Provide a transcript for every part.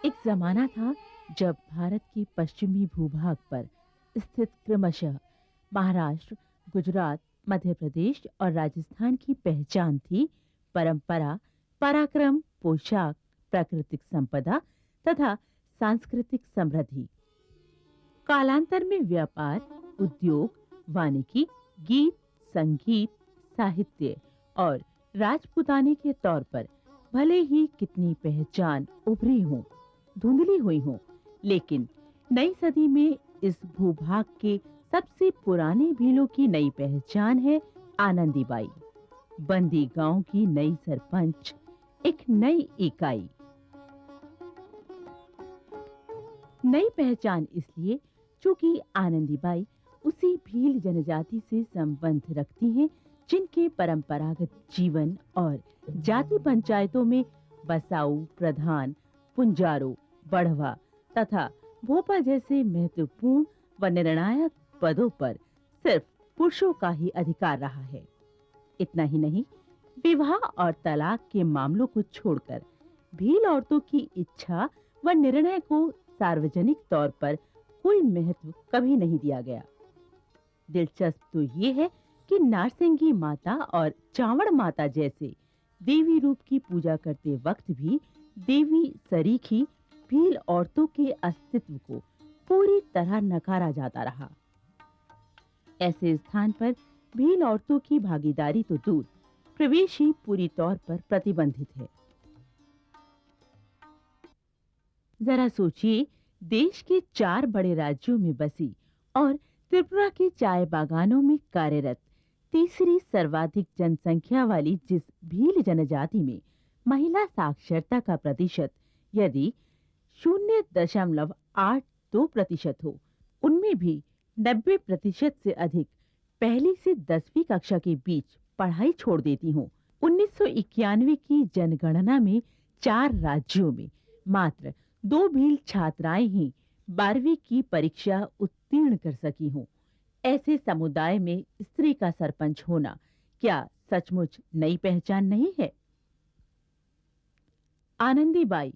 एक जमाना था जब भारत के पश्चिमी भूभाग पर स्थित क्रमशः महाराष्ट्र, गुजरात, मध्य प्रदेश और राजस्थान की पहचान थी परंपरा, पराक्रम, पोशाक, प्राकृतिक संपदा तथा सांस्कृतिक समृद्धि। कालांतर में व्यापार, उद्योग, वानिकी, गीत, संगीत, साहित्य और राजपुताने के तौर पर भले ही कितनी पहचान उभरी हो, धुंधली हुई हो, लेकिन नई सदी में इस भूभाग के सबसे पुराने भीलों की नई पहचान है आनंदीबाई, बंदी गांव की नई सरपंच, एक नई इकाई। नई पहचान इसलिए क्योंकि आनंदीबाई उसी भील जनजाति से संबंध रखती हैं जिनके परंपरागत जीवन और जाति पंचायतों में बसाऊ, प्रधान, पुंजारो, बढ़वा तथा भोपा जैसे महत्वपूर्ण व निर्णायक पदों पर सिर्फ पुरुषों का ही अधिकार रहा है। इतना ही नहीं, विवाह और तलाक के मामलों को छोड़कर भील औरतों की इच्छा व निर्णय को सार्वजनिक तौर पर कोई महत्व कभी नहीं दिया गया। दिलचस्प तो ये है कि नारसिंगी माता और चावड़ माता जैसे देवी रूप की पूजा करते वक्त भी देवी सरीखी भील औरतों के अस्तित्व को पूरी तरह नकारा जाता रहा। ऐसे स्थान पर भील औरतों की भागीदारी तो दूर, प्रवेश ही पूरी तौर पर प्रतिबंधित है। जरा सोचिए, देश के 4 बड़े राज्यों में बसी और त्रिपुरा के चाय बागानों में कार्यरत तीसरी सर्वाधिक जनसंख्या वाली जिस भील जनजाति में महिला साक्षरता का प्रतिशत यदि 0.82% हो, उनमें भी 90% से अधिक पहली से 10वीं कक्षा के बीच पढ़ाई छोड़ देती हों। 1991 की जनगणना में 4 राज्यों में मात्र 2 भील छात्राएं ही 12वीं की परीक्षा उत्तीर्ण कर सकी हों। ऐसे समुदाय में स्त्री का सरपंच होना क्या सचमुच नई पहचान नहीं है? आनंदीबाई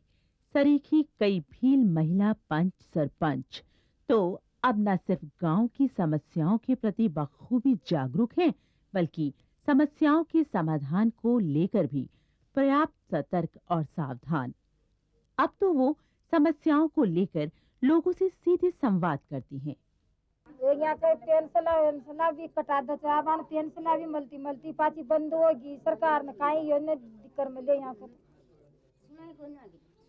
सरीखी कई भील महिला पंच सरपंच तो अब न सिर्फ गांव की समस्याओं के प्रति बखूबी जागरूक हैं, बल्कि समस्याओं के समाधान को लेकर भी पर्याप्त सतर्क और सावधान। अब तो वो समस्याओं को लेकर लोगों से सीधे संवाद करती हैं। पेंशन भी कटा दो, पेंशन भी मल्टी पाची बंद होगी। सरकार ने काई योजना दिक्कत मिले यहाँ पर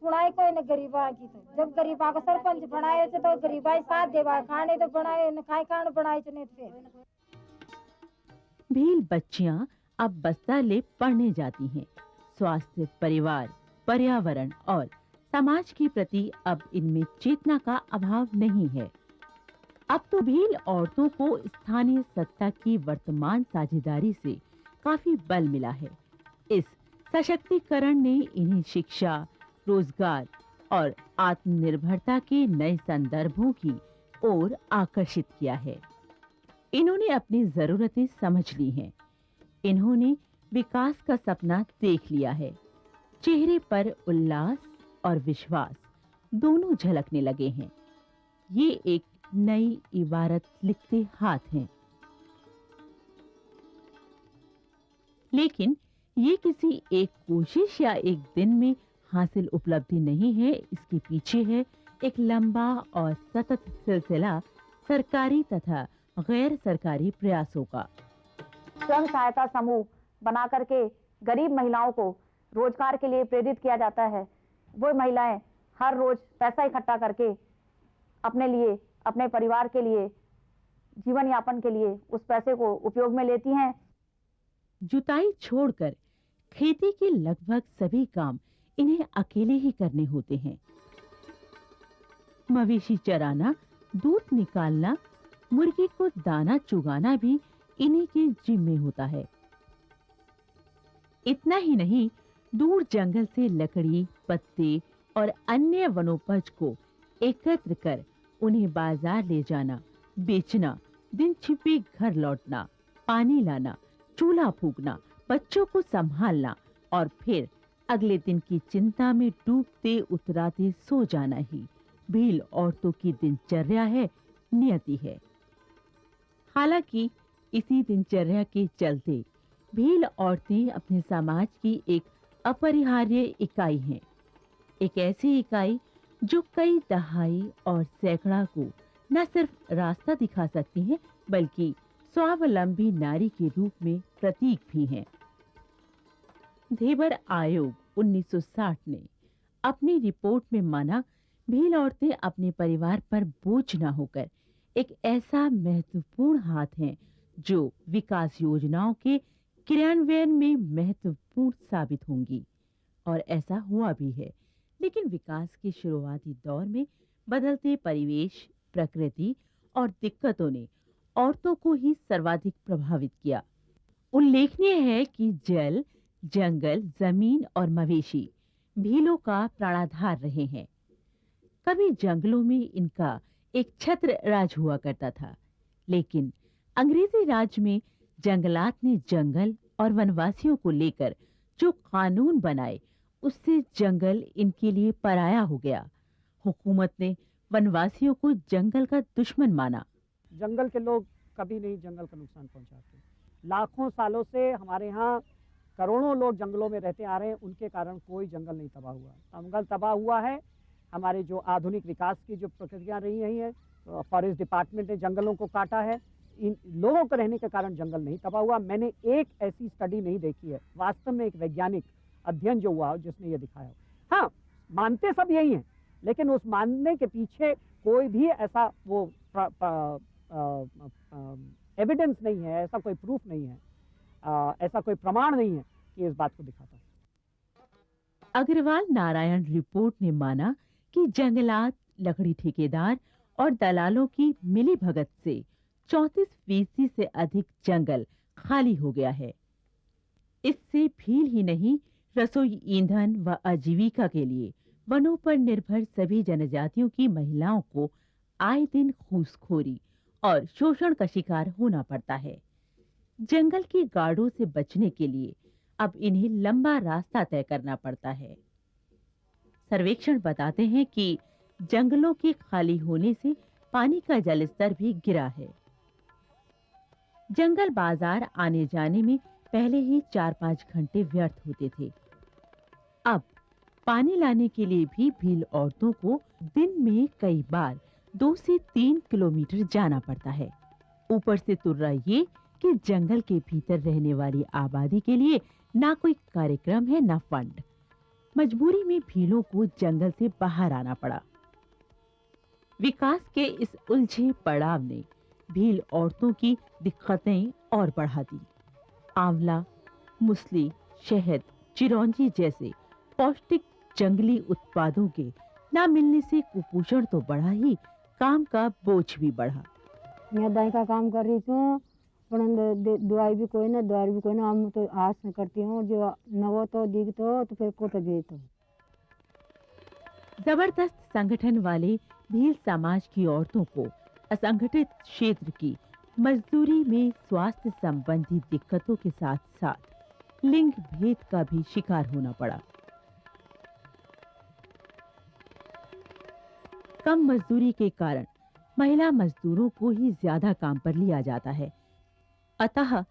सुनाई कोई न गरीबा की। तो जब गरीबा को सरपंच बनाए तो गरीबाई साथ देवा, खाने तो बनाए न खाए खान बनाए चने। भील बच्चियां अब बस्ताले पढ़ने जाती हैं। स्वास्थ्य, परिवार, पर्यावरण और समाज के प्रति अब इनमें चेतना का अभाव नहीं है। अब तो भील औरतों को स्थानीय सत्ता की वर्तमान साझेदारी से काफी बल मिला है। इस सशक्तिकरण ने इन्हें शिक्षा, रोजगार और आत्मनिर्भरता के नए संदर्भों की ओर आकर्षित किया है। इन्होंने अपनी जरूरतें समझ ली हैं। इन्होंने विकास का सपना देख लिया है। चेहरे पर उल्लास और विश्वास दोनों झलकने लगे हैं। ये एक नई इबारत लिखते हाथ हैं। लेकिन ये किसी एक कोशिश या एक दिन में हासिल उपलब्धि नहीं है। इसके पीछे है एक लंबा और सतत सिलसिला सरकारी तथा गैर सरकारी प्रयासों का। स्वयं सहायता समूह बना करके गरीब महिलाओं को रोजगार के लिए प्रेरित किया जाता है। वो महिलाएं हर रोज पैसा इकट्ठा करके अपने लिए, अपने परिवार के लिए, जीवन यापन के लिए उस पैसे को उपयोग में लेती हैं। जुताई छोड़कर खेती के लगभग सभी काम इन्हें अकेले ही करने होते हैं। मवेशी चराना, दूध निकालना, मुर्गी को दाना चुगाना भी इन्हीं के जिम्मे होता है। इतना ही नहीं, दूर जंगल से लकड़ी, पत्ते और अन्य वनोपज को एकत्र कर उन्हें बाजार ले जाना, बेचना, दिन छिपे घर लौटना, पानी लाना, चूल्हा फूंकना, बच्चों को संभालना और फिर अगले दिन की चिंता में डूबते उतराते सो जाना ही भील औरतों की दिनचर्या है, नियति है। हालांकि इसी दिनचर्या के चलते भील औरतें अपने समाज की एक अपरिहार्य इकाई हैं। एक ऐसी इकाई जो कई दहाई और सैकड़ा को न सिर्फ रास्ता दिखा सकती हैं, बल्कि स्वावलंबी नारी के रूप में प्रतीक भी हैं। धेबर आयोग 1960 ने अपनी रिपोर्ट में माना, भील औरतें अपने परिवार पर बोझ न होकर एक ऐसा महत्वपूर्ण हाथ हैं जो विकास योजनाओं के क्रियान्वयन में महत्वपूर्ण साबित होंगी। और ऐसा हुआ भी है। लेकिन विकास के शुरुआती दौर में बदलते परिवेश, प्रकृति और दिक्कतों ने औरतों को ही सर्वाधिक प्रभावित किया। उल्लेखनीय है कि जल, जंगल, जमीन और मवेशी भीलों का प्राणाधार रहे हैं। कभी जंगलों में इनका एक छत्र राज हुआ करता था, लेकिन अंग्रेजी राज में जंगलात ने जंगल और वनवासियों को लेकर जो कानून बनाए, उससे जंगल इनके लिए पराया हो गया। हुकूमत ने वनवासियों को जंगल का दुश्मन माना। जंगल के लोग कभी नहीं जंगल का नुकसान पहुंचाते। लाखों सालों से हमारे यहाँ करोड़ों लोग जंगलों में रहते आ रहे हैं, उनके कारण कोई जंगल नहीं तबाह हुआ। जंगल तबाह हुआ है हमारे जो आधुनिक विकास की जो प्रक्रिया रही है, फॉरेस्ट डिपार्टमेंट ने जंगलों को काटा है। इन लोगों के रहने के कारण जंगल नहीं तबाह हुआ। मैंने एक ऐसी स्टडी नहीं देखी है, वास्तव में एक वैज्ञानिक अध्ययन जो हुआ जिसने ये दिखाया। हाँ, मानते सब यही हैं, लेकिन उस मानने के पीछे कोई भी ऐसा वो एविडेंस नहीं है, ऐसा कोई प्रूफ नहीं है, ऐसा कोई प्रमाण नहीं है कि इस बात को दिखाता है। अग्रवाल नारायण रिपोर्ट ने माना कि जंगलात, लकड़ी ठेकेदार और दलालों की मिलीभगत से 34% से अधिक जंगल खाली हो गया है। इससे भील ही नहीं, रसोई, ईंधन व आजीविका के लिए वनों पर निर्भर सभी जनजातियों की महिलाओं को आए दिन घूसखोरी और शोषण का शिकार होना पड़ता है। जंगल की गाड़ों से बचने के लिए अब इन्हें लंबा रास्ता तय करना पड़ता है। सर्वेक्षण बताते हैं कि जंगलों के खाली होने से पानी का जल स्तर भी गिरा है। जंगल बाजार आने जाने में पहले ही 4-5 घंटे व्यर्थ होते थे। अब पानी लाने के लिए भी भील औरतों को दिन में कई बार 2 से 3 किलोमीटर जाना पड़ता है। ऊपर से तुर्रा ये कि जंगल के भीतर रहने वाली आबादी के लिए ना कोई कार्यक्रम है, ना फंड। मजबूरी में भीलों को जंगल से बाहर आना पड़ा। विकास के इस उलझे पड़ाव ने भील औरतों की दिक्कतें और बढ़ा दी। आंवला, मूसली, शहद, चिरौंजी जैसे पौष्टिक जंगली उत्पादों के न मिलने से कुपोषण तो बढ़ा ही, काम का बोझ भी बढ़ा। मैं दाई का काम कर रही हूँ, दवाई भी कोई ना, दवाई भी कोई ना। हम तो आस में करती हूँ, जो नवो तो दिख तो फिर को तो दे तो। जबरदस्त संगठन वाले भील समाज की औरतों को असंगठित क्षेत्र की मजदूरी में स्वास्थ्य संबंधी दिक्कतों के साथ साथ लिंग भेद का भी शिकार होना पड़ा। कम मजदूरी के कारण महिला मजदूरों को ही ज्यादा काम पर लिया जाता है। अतः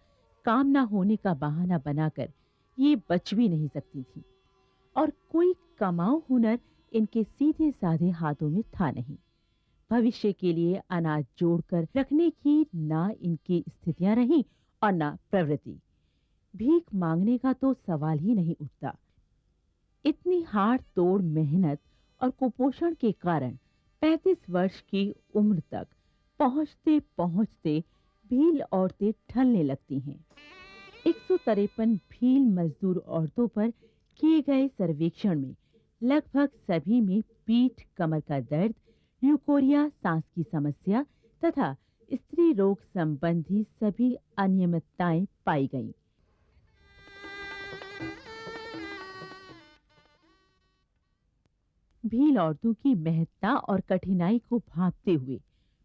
काम ना होने का बहाना बनाकर ये बच भी नहीं सकती थी और कोई कमाऊ हुनर इनके सीधे साधे हाथों में था नहीं। भविष्य के लिए अनाज जोड़कर रखने की ना इनकी स्थितियां रहीं और ना प्रवृत्ति। भीख मांगने का तो सवाल ही नहीं उठता। इतनी हाड़ तोड़ मेहनत और कुपोषण के कारण 35 वर्ष की उम्र तक पहुंचते पहुंचते भील औरतें ढलने लगती हैं। 153 भील मजदूर औरतों पर किए गए सर्वेक्षण में लगभग सभी में पीठ, कमर का दर्द, ल्यूकोरिया, सांस की समस्या तथा स्त्री रोग संबंधी सभी अनियमितताएं पाई गईं। भील औरतों की महत्ता और कठिनाई को भांपते हुए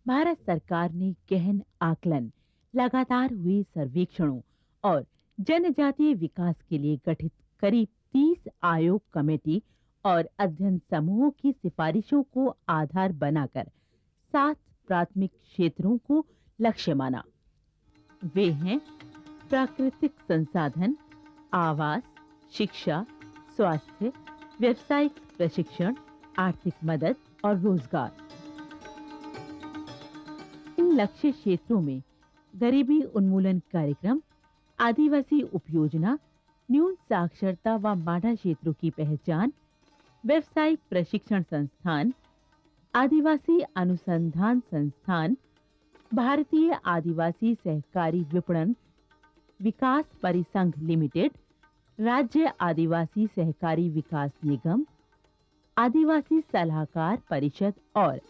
भारत सरकार ने गहन आकलन, लगातार हुए सर्वेक्षणों और जनजातीय विकास के लिए गठित करीब 30 आयोग कमेटी और अध्ययन समूहों की सिफारिशों को आधार बनाकर 7 प्राथमिक क्षेत्रों को लक्ष्य माना। वे हैं प्राकृतिक संसाधन, आवास, शिक्षा, स्वास्थ्य, व्यावसायिक प्रशिक्षण, आर्थिक मदद और रोजगार। इन लक्ष्य क्षेत्रों में गरीबी उन्मूलन कार्यक्रम, आदिवासी उपयोजना, न्यून साक्षरता व माडा क्षेत्रों की पहचान, व्यावसायिक प्रशिक्षण संस्थान, आदिवासी अनुसंधान संस्थान, भारतीय आदिवासी सहकारी विपणन विकास परिसंघ लिमिटेड, राज्य आदिवासी सहकारी विकास निगम, आदिवासी सलाहकार परिषद और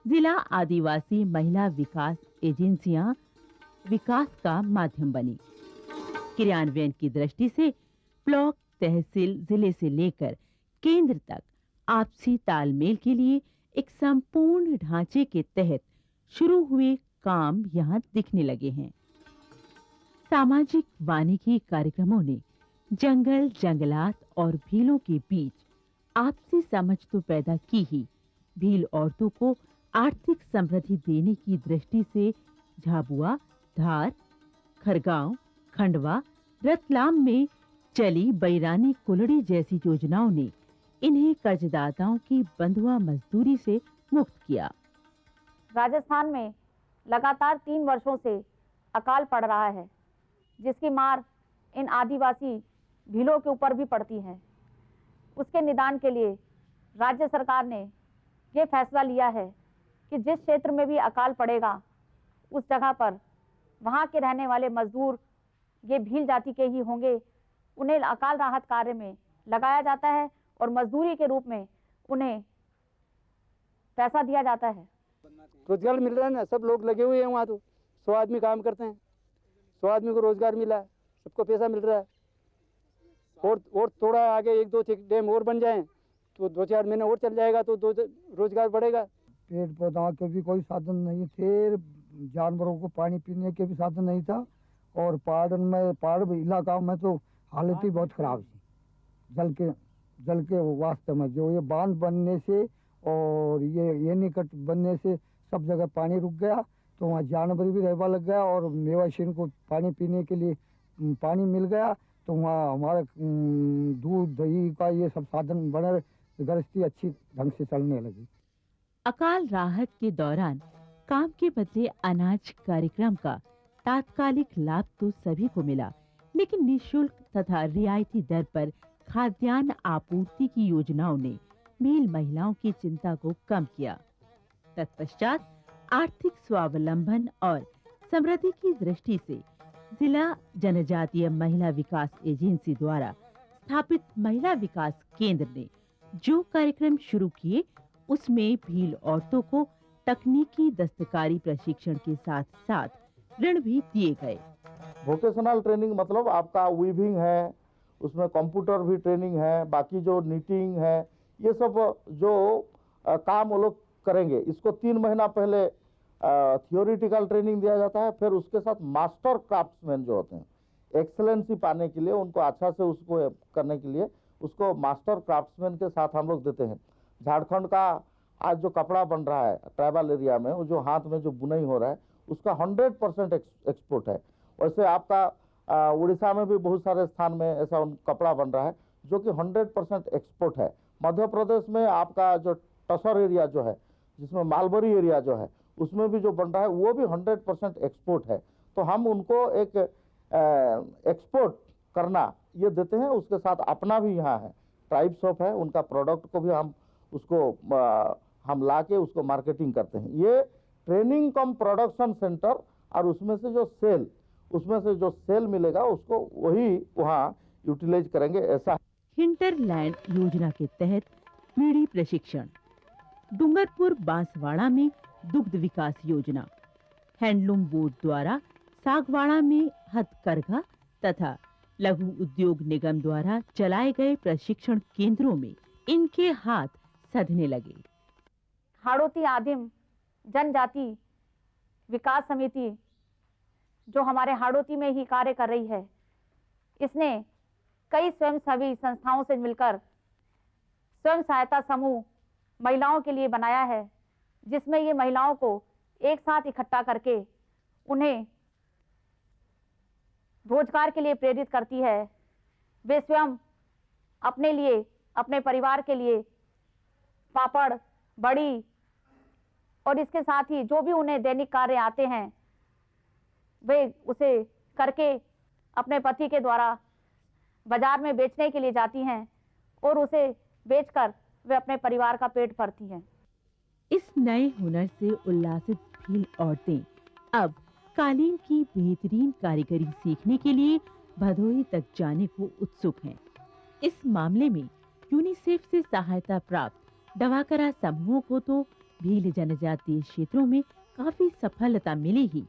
जिला आदिवासी महिला विकास एजेंसियां विकास का माध्यम बनी। क्रियान्वयन की दृष्टि से ब्लॉक, तहसील, जिले से लेकर केंद्र तक आपसी तालमेल के लिए एक संपूर्ण ढांचे के तहत शुरू हुए काम यहां दिखने लगे हैं। सामाजिक वानिकी कार्यक्रमों ने जंगल, जंगलात और भीलों के बीच आपसी समझ तो पैदा की ही, भील औरतों को आर्थिक समृद्धि देने की दृष्टि से झाबुआ, धार, खरगांव, खंडवा, रतलाम में चली बैरानी कुलड़ी जैसी योजनाओं ने इन्हें कर्जदाताओं की बंधुआ मजदूरी से मुक्त किया। राजस्थान में लगातार 3 वर्षों से अकाल पड़ रहा है, जिसकी मार इन आदिवासी भीलों के ऊपर भी पड़ती है। उसके निदान के लिए राज्य सरकार ने ये फैसला लिया है कि जिस क्षेत्र में भी अकाल पड़ेगा उस जगह पर वहाँ के रहने वाले मजदूर ये भील जाति के ही होंगे, उन्हें अकाल राहत कार्य में लगाया जाता है और मजदूरी के रूप में उन्हें पैसा दिया जाता है। रोजगार मिल रहा है ना, सब लोग लगे हुए हैं वहाँ, तो 100 आदमी काम करते हैं, 100 आदमी को रोजगार मिला है, सबको पैसा मिल रहा है। और थोड़ा आगे 1-2 डैम और बन जाएं तो 2-4 महीने और चल जाएगा तो रोजगार बढ़ेगा। पेड़ पौधा के भी कोई साधन नहीं थे, जानवरों को पानी पीने के भी साधन नहीं था, और पहाड़ इलाका में तो हालत ही बहुत खराब थी जल के वास्ते में। जो ये बांध बनने से और ये निकट बनने से सब जगह पानी रुक गया, तो वहाँ जानवर भी रहवा लग गया और मेवाशीन को पानी पीने के लिए पानी मिल गया, तो वहाँ हमारा दूध दही का ये सब साधन बने, गृहस्थी अच्छी ढंग से चलने लगी। अकाल राहत के दौरान काम के बदले अनाज कार्यक्रम का तात्कालिक लाभ तो सभी को मिला, लेकिन निःशुल्क तथा रियायती दर पर खाद्यान्न आपूर्ति की योजनाओं ने भील महिलाओं की चिंता को कम किया। तत्पश्चात आर्थिक स्वावलंबन और समृद्धि की दृष्टि से जिला जनजातीय महिला विकास एजेंसी द्वारा स्थापित महिला विकास केंद्र ने जो कार्यक्रम शुरू किए, उसमें भील औरतों को तकनीकी दस्तकारी प्रशिक्षण के साथ साथ ऋण भी दिए गए। वोकेशनल ट्रेनिंग मतलब आपका वीविंग है, उसमें कंप्यूटर भी ट्रेनिंग है, बाकी जो नीटिंग है, ये सब जो काम वो लोग करेंगे। इसको 3 महीना पहले थियोरिटिकल ट्रेनिंग दिया जाता है, फिर उसके साथ मास्टर क्राफ्ट्समैन जो होते हैं, एक्सेलेंसी पाने के लिए, उनको अच्छा से उसको करने के लिए उसको मास्टर क्राफ्ट्समैन के साथ हम लोग देते हैं। झारखंड का आज जो कपड़ा बन रहा है ट्राइबल एरिया में, वो जो हाथ में जो बुनाई हो रहा है उसका 100% एक्सपोर्ट है। वैसे आपका उड़ीसा में भी बहुत सारे स्थान में ऐसा कपड़ा बन रहा है जो कि 100% एक्सपोर्ट है। मध्य प्रदेश में आपका जो टसर एरिया जो है, जिसमें मालबरी एरिया जो है, उसमें भी जो बन रहा है वो भी 100% एक्सपोर्ट है। तो हम उनको एक एक्सपोर्ट करना ये देते हैं, उसके साथ अपना भी यहाँ है ट्राइब शॉप है, उनका प्रोडक्ट को भी हम उसको हम ला के उसको मार्केटिंग करते हैं। ये ट्रेनिंग कम प्रोडक्शन सेंटर, और उसमें से जो सेल मिलेगा उसको वही वहाँ यूटिलाइज करेंगे, ऐसा। हिंटरलैंड योजना के तहत पीढ़ी प्रशिक्षण, डूंगरपुर बांसवाड़ा में दुग्ध विकास योजना, हैंडलूम बोर्ड द्वारा सागवाड़ा में हथकरघा तथा लघु उद्योग निगम द्वारा चलाए गए प्रशिक्षण केंद्रों में इनके हाथ सधने लगे। हाड़ौती आदिम जनजाति विकास समिति जो हमारे हाड़ौती में ही कार्य कर रही है, इसने कई स्वयंसेवी संस्थाओं से मिलकर स्वयं सहायता समूह महिलाओं के लिए बनाया है, जिसमें ये महिलाओं को एक साथ इकट्ठा करके उन्हें रोजगार के लिए प्रेरित करती है। वे स्वयं अपने लिए, अपने परिवार के लिए पापड़, बड़ी और इसके साथ ही जो भी उन्हें दैनिक कार्य आते हैं वे उसे करके अपने पति के द्वारा बाजार में बेचने के लिए जाती हैं और उसे बेचकर वे अपने परिवार का पेट भरती हैं। इस नए हुनर से उल्लासित भील औरतें अब कालीन की बेहतरीन कारीगरी सीखने के लिए भदोही तक जाने को उत्सुक हैं। इस मामले में यूनिसेफ से सहायता प्राप्त डवाकरा समूहों को तो भील जनजातीय क्षेत्रों में काफी सफलता मिली ही,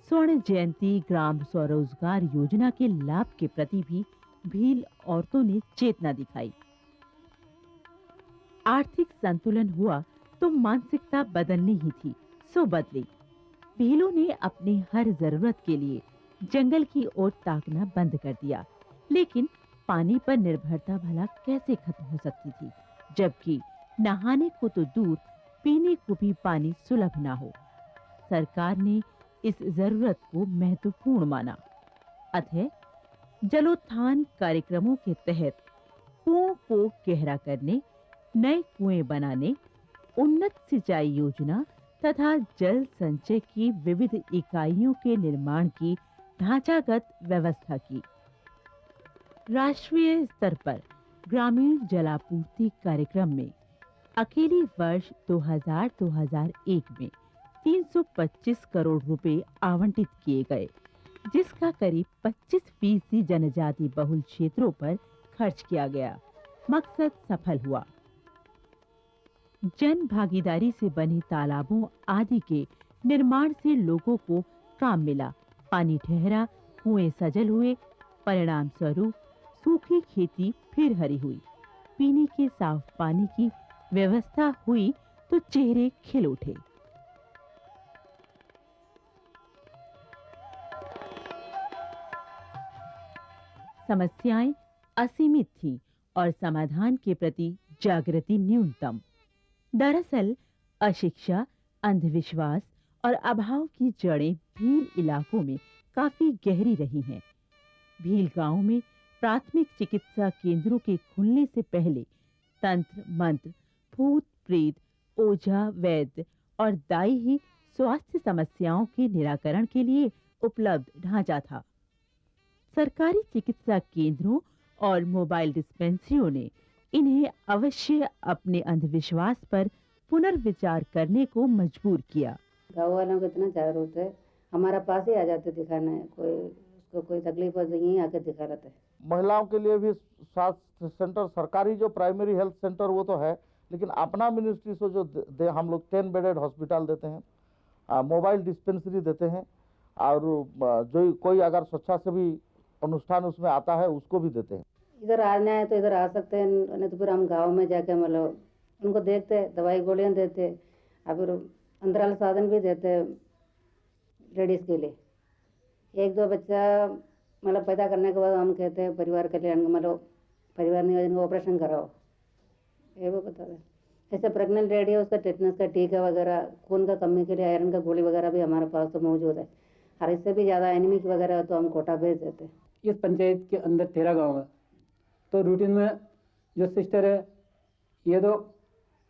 स्वर्ण जयंती ग्राम स्वरोजगार योजना के लाभ के प्रति भी भील औरतों ने चेतना दिखाई। आर्थिक संतुलन हुआ तो मानसिकता बदलनी ही थी, सो बदली। भीलों ने अपनी हर जरूरत के लिए जंगल की ओर ताकना बंद कर दिया, लेकिन पानी पर निर्भरता भला कैसे खत्म हो सकती थी, जबकि नहाने को तो दूर पीने को भी पानी सुलभ ना हो। सरकार ने इस जरूरत को महत्वपूर्ण माना, अतः जलोत्थान कार्यक्रमों के तहत कुओं को गहरा करने, नए कुएं बनाने, उन्नत सिंचाई योजना तथा जल संचय की विविध इकाइयों के निर्माण की ढांचागत व्यवस्था की। राष्ट्रीय स्तर पर ग्रामीण जलापूर्ति कार्यक्रम में अकेले वर्ष 2000-2001 में 325 करोड़ रुपए आवंटित किए गए, जिसका करीब 25% जनजाति बहुल क्षेत्रों पर खर्च किया गया। मकसद सफल हुआ। जन भागीदारी से बने तालाबों आदि के निर्माण से लोगों को काम मिला, पानी ठहरा, कुएं सजल हुए, परिणाम स्वरूप सूखी खेती फिर हरी हुई, पीने के साफ पानी की व्यवस्था हुई तो चेहरे खिल उठे। समस्याएं असीमित थीं और समाधान के प्रति जागृति न्यूनतम। दरअसल अशिक्षा, अंधविश्वास और अभाव की जड़ें भील इलाकों में काफी गहरी रही हैं। भील गांव में प्राथमिक चिकित्सा केंद्रों के खुलने से पहले तंत्र मंत्र, भूत प्रेत, ओझा, वैद्य और दाई ही स्वास्थ्य समस्याओं के निराकरण के लिए उपलब्ध ढांचा था। सरकारी चिकित्सा केंद्रों और मोबाइल डिस्पेंसरियों ने इन्हें अवश्य अपने अंधविश्वास पर पुनर्विचार करने को मजबूर किया। गाँव वालों को इतना जागरूक है, हमारा पास ही आ जाते दिखाने, कोई उसको कोई तकलीफ हो तो यहीं आके दिखा लेते हैं। महिलाओं के लिए भी स्वास्थ्य सेंटर, सरकारी जो प्राइमरी हेल्थ सेंटर वो तो है, लेकिन अपना मिनिस्ट्री से जो हम लोग 10 बेडेड हॉस्पिटल देते हैं, मोबाइल डिस्पेंसरी देते हैं, और जो कोई अगर स्वच्छता से भी अनुष्ठान उसमें आता है उसको भी देते हैं। इधर आना है तो इधर आ सकते हैं, नहीं तो फिर हम गांव में जाके मतलब उनको देखते, दवाई गोलियां देते, और फिर अंतराल साधन भी देते लेडीज़ के लिए। 1-2 बच्चा मतलब पैदा करने के बाद हम कहते हैं परिवार कल्याण, मतलब परिवार नियोजन का ऑपरेशन कराओ, ये वो बता रहे। जैसे प्रेग्नेंट लेडी है उसका टेटनस का टीका वगैरह, खून का कमी के लिए आयरन का गोली वगैरह भी हमारे पास तो मौजूद है, और इससे भी ज़्यादा एनीमिक वगैरह तो हम कोटा भेज देते हैं। इस पंचायत के अंदर 13 गांव है, तो रूटीन में जो सिस्टर है ये तो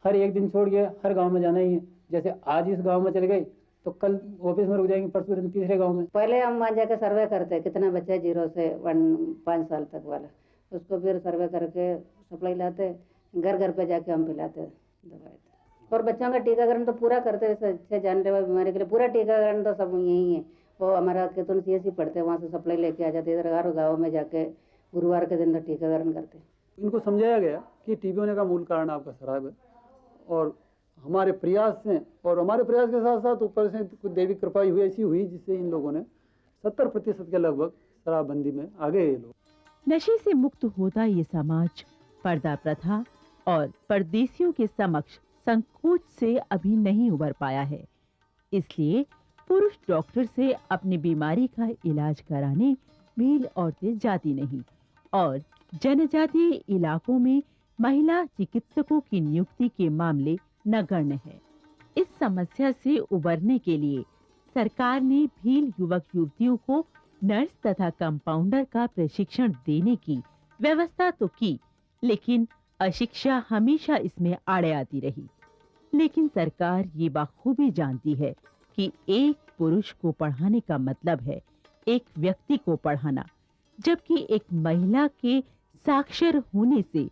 हर एक दिन छोड़ के हर गांव में जाना ही है। जैसे आज इस गांव में चले गए तो कल ऑफिस में रुक जाएंगे, परसों दिन तीसरे गांव में। पहले हम वहाँ जाकर सर्वे करते हैं कितना बच्चा 0 से 5 साल तक वाला, उसको फिर सर्वे करके सप्लाई लाते, घर घर पे जाके हम पिलाते दवाई। और बच्चों का टीकाकरण तो पूरा करते हैं, अच्छे जानलेवा बीमारी के लिए पूरा टीकाकरण तो सब यही है। वो हमारा केतुन CSC पढ़ते हैं, वहाँ से सप्लाई लेके आ जाते, इधर हर गाँव में जाके गुरुवार के दिन टीकाकरण करते हैं। इनको समझाया गया कि टीबी होने का मूल कारण आपका शराब है, और हमारे प्रयास से और हमारे प्रयास के साथ साथ ऊपर से कुछ दैविक कृपा हुई ऐसी हुई जिससे इन लोगों ने 70% के लगभग शराबबंदी में आ गए ये लोग। नशे से मुक्त होता ये समाज पर्दा प्रथा और परदेशियों के समक्ष संकोच से अभी नहीं उबर पाया है। इसलिए पुरुष डॉक्टर से अपनी बीमारी का इलाज कराने भील औरतें जाती नहीं और जनजातीय इलाकों में महिला चिकित्सकों की नियुक्ति के मामले नगण्य है। इस समस्या से उबरने के लिए सरकार ने भील युवक युवतियों को नर्स तथा कंपाउंडर का प्रशिक्षण देने की व्यवस्था तो की, लेकिन अशिक्षा हमेशा इसमें आड़े आती रही। लेकिन सरकार ये बखूबी जानती है कि एक पुरुष को पढ़ाने का मतलब है एक व्यक्ति को पढ़ाना, जबकि एक महिला के साक्षर होने से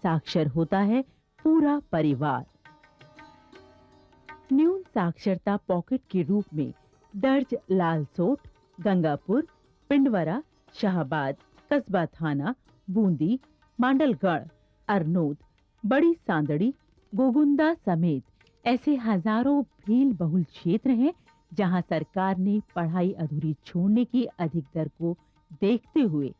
साक्षर होता है पूरा परिवार। न्यून साक्षरता पॉकेट के रूप में दर्ज लालसोट, गंगापुर, पिंडवरा, शाहबाद, कस्बा थाना, बूंदी, मांडलगढ़, अरनोद, बड़ी सांदड़ी, गोगुंदा समेत ऐसे हजारों भील बहुल क्षेत्र हैं जहां सरकार ने पढ़ाई अधूरी छोड़ने की अधिक दर को देखते हुए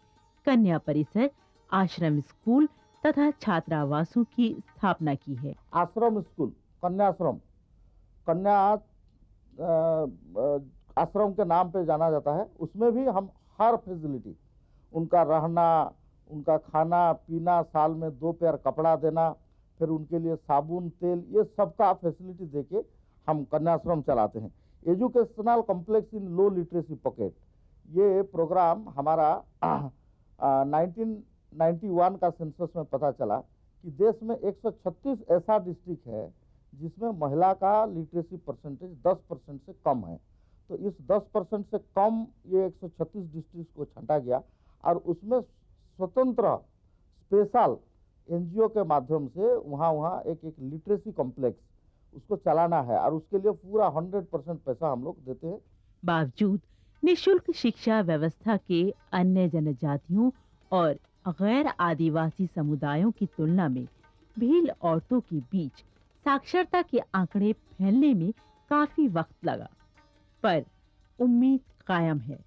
कन्या परिसर, आश्रम स्कूल तथा छात्रावासों की स्थापना की है। आश्रम स्कूल, कन्याश्रम, कन्या आश्रम के नाम पे जाना जाता है। उसमें भी हम हर फैसिलिटी, उनका रहना, उनका खाना पीना, साल में 2 पेयर कपड़ा देना, फिर उनके लिए साबुन तेल, ये सबका फैसिलिटी देके हम कन्याश्रम चलाते हैं। Educational complex in low literacy pocket, ये प्रोग्राम हमारा 1991 का सेंसस में पता चला कि देश में 136 ऐसा डिस्ट्रिक्ट है जिसमें महिला का लिटरेसी परसेंटेज 10% से कम है। तो इस 10% से कम ये 136 डिस्ट्रिक्ट को छांटा गया और उसमें स्वतंत्र स्पेशल एनजीओ के माध्यम से वहाँ एक लिटरेसी कॉम्प्लेक्स उसको चलाना है और उसके लिए पूरा 100% पैसा हम लोग देते हैं। बावजूद निशुल्क शिक्षा व्यवस्था के अन्य जनजातियों और गैर आदिवासी समुदायों की तुलना में भील औरतों के बीच साक्षरता के आंकड़े फैलने में काफी वक्त लगा, पर उम्मीद कायम है।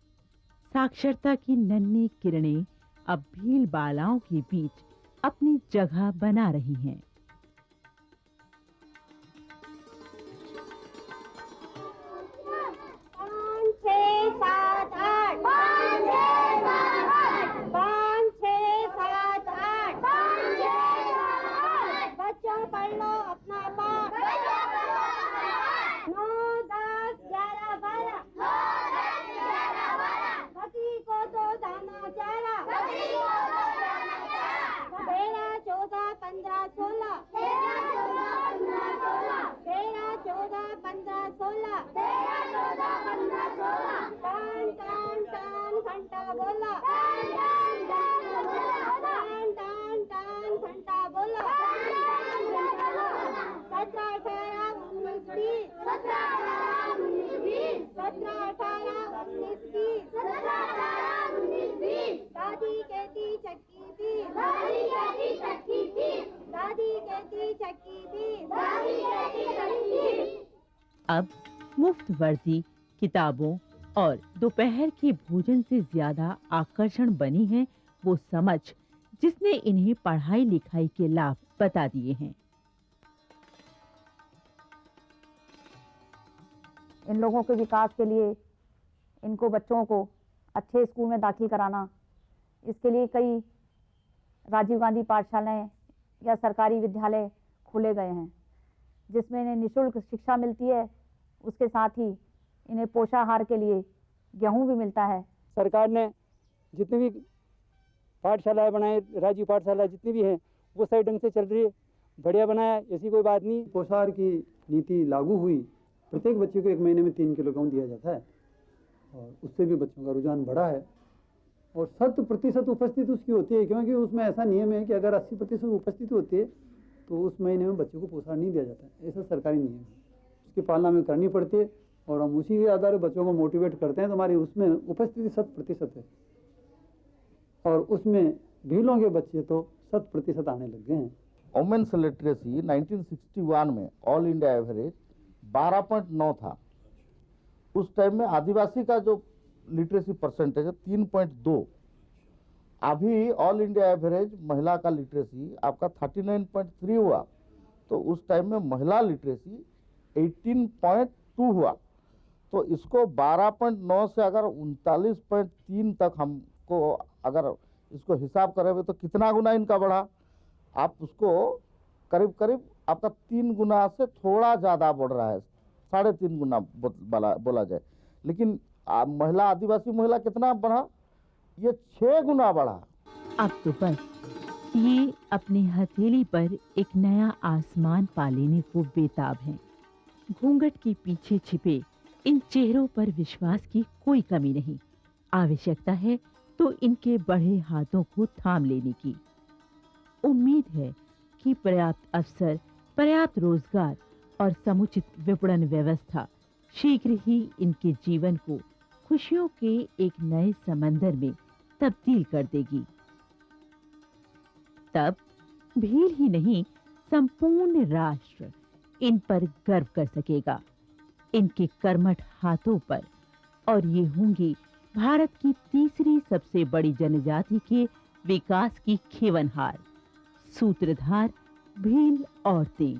साक्षरता की नन्ही किरणें अब भील बालाओं के बीच अपनी जगह बना रही हैं। अब मुफ्त वर्दी, किताबों और दोपहर के भोजन से ज्यादा आकर्षण बनी है वो समझ जिसने इन्हें पढ़ाई लिखाई के लाभ बता दिए हैं। इन लोगों के विकास के लिए इनको बच्चों को अच्छे स्कूल में दाखिल कराना, इसके लिए कई राजीव गांधी पाठशालाएं या सरकारी विद्यालय खोले गए हैं जिसमें इन्हें निःशुल्क शिक्षा मिलती है। उसके साथ ही इन्हें पोषाहार के लिए गेहूं भी मिलता है। सरकार ने जितनी भी पाठशालाएं बनाए, राज्य पाठशाला जितनी भी हैं वो सही ढंग से चल रही है, बढ़िया बनाया, ऐसी कोई बात नहीं। पोषाहार की नीति लागू हुई, प्रत्येक बच्चे को 1 महीने में 3 किलो गेहूं दिया जाता है और उससे भी बच्चों का रुझान बढ़ा है और 100% उपस्थिति उसकी होती है, क्योंकि उसमें ऐसा नियम है कि अगर 80% उपस्थिति होती है तो उस महीने में बच्चों को पोषाहार नहीं दिया जाता है। ऐसा सरकारी नियम है, उसकी पालना में करनी पड़ती है और हम उसी के आधार पर बच्चों को मोटिवेट करते हैं। तो हमारी उसमें उपस्थिति 100% है और उसमें भीलों के बच्चे तो 100% आने लग गए हैं। वुमेन्स लिटरेसी 1961 में ऑल इंडिया एवरेज 12.9 था। उस टाइम में आदिवासी का जो लिटरेसी परसेंटेज है 3.2 अभी ऑल इंडिया एवरेज महिला का लिटरेसी आपका 39.3 हुआ, तो उस टाइम में महिला लिटरेसी 18.2 हुआ। तो इसको 12.9 से अगर 39.3 तक हमको अगर इसको हिसाब करेंगे तो कितना गुना इनका बढ़ा? आप उसको करीब करीब आपका 3 गुना से थोड़ा ज़्यादा बढ़ रहा है, 3.5 गुना बोला जाए। लेकिन महिला, आदिवासी महिला कितना बढ़ा? ये 6 गुना बढ़ा। अब तो बस ये अपनी हथेली पर एक नया आसमान पा लेने को बेताब हैं। घूंघट के पीछे छिपे इन चेहरों पर विश्वास की कोई कमी नहीं। आवश्यकता है तो इनके बढ़े हाथों को थाम लेने की। उम्मीद है कि पर्याप्त अवसर, पर्याप्त रोजगार और समुचित विपणन व्यवस्था शीघ्र ही इनके जीवन को खुशियों के एक नए समंदर में तब्दील कर देगी। तब भील ही नहीं, संपूर्ण राष्ट्र इन पर गर्व कर सकेगा, इनके कर्मठ हाथों पर। और ये होंगी भारत की तीसरी सबसे बड़ी जनजाति के विकास की खेवनहार, सूत्रधार भील औरतें।